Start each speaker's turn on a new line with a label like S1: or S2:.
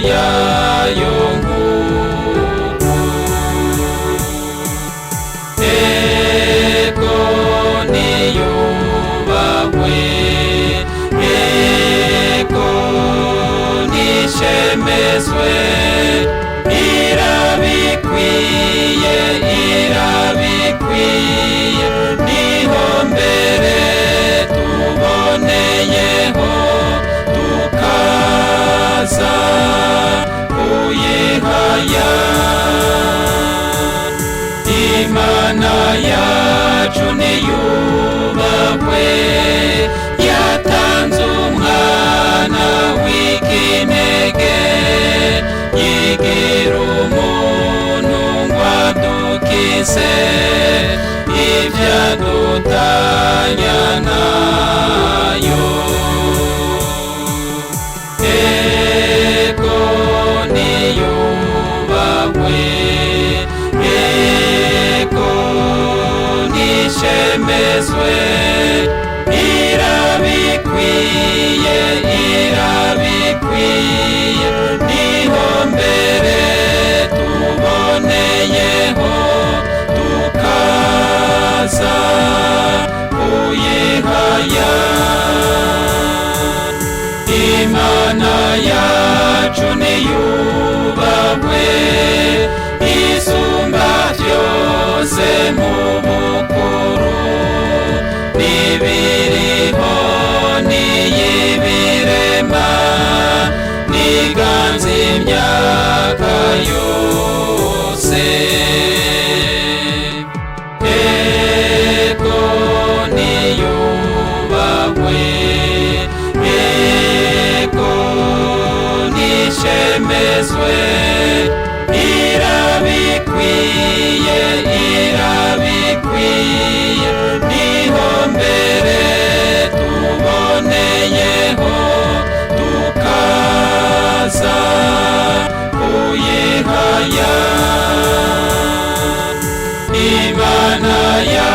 S1: yayo nguku. Eko niyubahwe, eko nishemezwe, irabikwiye, irabikwiye, niho mbere tuboneyeho tukaza kuyihaya. Imana yacu niyubahwe, yatanze umwana w'ikinege, yigira umuntu ngo adukize ivyadutanya nayo. Eko niyubahwe, eko nishemezwe, irabikwiye, irabikwiye, niho mbere tuboneyeho tukaza kuyihaya. Imana yacu niyubahwe, isumba vyose mu bukuru, n'ibiriho n'iyibirema, niganze imyaka yose. Eko niyubahwe, eko nishemezwe, irabikwiye, irabikwiye, niho mbere tuboneyeho tukaza kuyihaya. Imana ya